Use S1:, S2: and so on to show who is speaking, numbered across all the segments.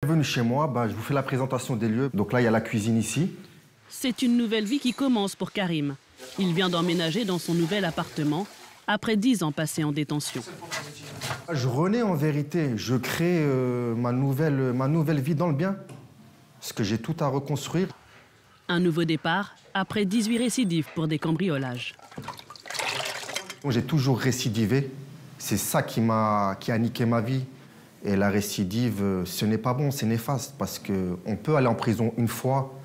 S1: Venu chez moi, je vous fais la présentation des lieux. Donc là, il y a la cuisine ici.
S2: C'est une nouvelle vie qui commence pour Karim. Il vient d'emménager dans son nouvel appartement après 10 ans passés en détention.
S1: Je renais en vérité. Je crée ma nouvelle vie dans le bien. Parce que j'ai tout à reconstruire.
S2: Un nouveau départ après 18 récidives pour des cambriolages.
S1: J'ai toujours récidivé. C'est ça qui a niqué ma vie. Et la récidive, ce n'est pas bon, c'est néfaste. Parce qu'on peut aller en prison une fois,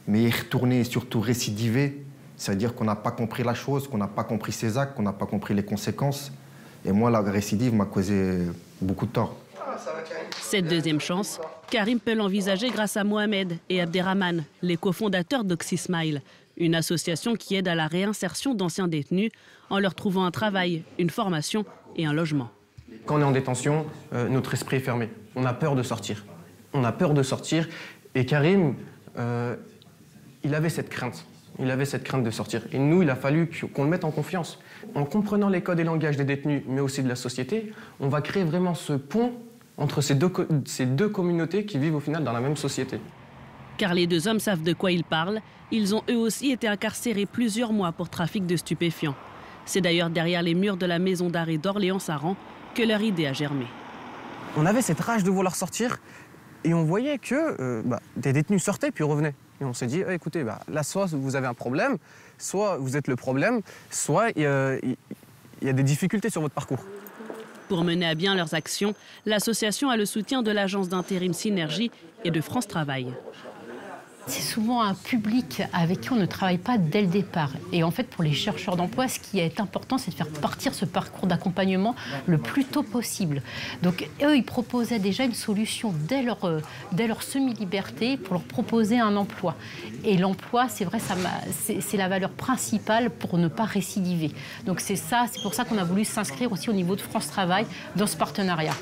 S1: mais y retourner et surtout récidiver, c'est-à-dire qu'on n'a pas compris la chose, qu'on n'a pas compris ses actes, qu'on n'a pas compris les conséquences. Et moi, la récidive m'a causé beaucoup de tort.
S2: Cette deuxième chance, Karim peut l'envisager grâce à Mohamed et Abderrahman, les cofondateurs d'Oxysmile, une association qui aide à la réinsertion d'anciens détenus en leur trouvant un travail, une formation et un logement.
S3: Quand on est en détention, notre esprit est fermé. On a peur de sortir. On a peur de sortir. Et Karim, il avait cette crainte. Il avait cette crainte de sortir. Et nous, il a fallu qu'on le mette en confiance. En comprenant les codes et langages des détenus, mais aussi de la société, on va créer vraiment ce pont entre ces deux communautés qui vivent au final dans la même société.
S2: Car les deux hommes savent de quoi ils parlent. Ils ont eux aussi été incarcérés plusieurs mois pour trafic de stupéfiants. C'est d'ailleurs derrière les murs de la maison d'arrêt d'Orléans-Saran que leur idée a germé.
S3: On avait cette rage de vouloir sortir et on voyait que des détenus sortaient puis revenaient. Et on s'est dit, écoutez, là, soit vous avez un problème, soit vous êtes le problème, soit il y a des difficultés sur votre parcours.
S2: Pour mener à bien leurs actions, l'association a le soutien de l'agence d'intérim Synergie et de France Travail.
S4: C'est souvent un public avec qui on ne travaille pas dès le départ. Et en fait, pour les chercheurs d'emploi, ce qui est important, c'est de faire partir ce parcours d'accompagnement le plus tôt possible. Donc, eux, ils proposaient déjà une solution dès leur semi-liberté pour leur proposer un emploi. Et l'emploi, c'est vrai, c'est la valeur principale pour ne pas récidiver. Donc, c'est pour ça qu'on a voulu s'inscrire aussi au niveau de France Travail dans ce partenariat.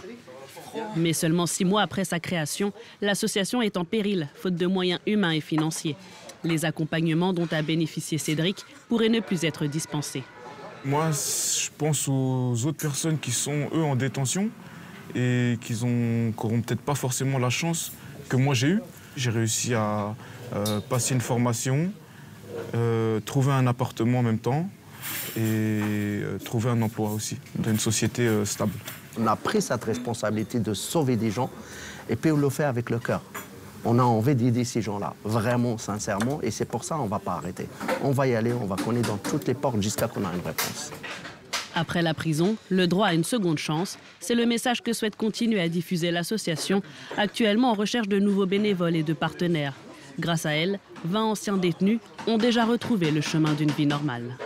S2: Mais seulement 6 mois après sa création, l'association est en péril, faute de moyens humains et financiers. Les accompagnements dont a bénéficié Cédric pourraient ne plus être dispensés.
S5: Moi, je pense aux autres personnes qui sont, eux, en détention et qui n'auront peut-être pas forcément la chance que moi j'ai eue. J'ai réussi à passer une formation, trouver un appartement en même temps et trouver un emploi aussi dans une société stable.
S6: On a pris cette responsabilité de sauver des gens et puis on le fait avec le cœur. On a envie d'aider ces gens-là, vraiment, sincèrement, et c'est pour ça qu'on ne va pas arrêter. On va y aller, on va cogner dans toutes les portes jusqu'à qu'on ait une réponse.
S2: Après la prison, le droit à une seconde chance, c'est le message que souhaite continuer à diffuser l'association, actuellement en recherche de nouveaux bénévoles et de partenaires. Grâce à elle, 20 anciens détenus ont déjà retrouvé le chemin d'une vie normale.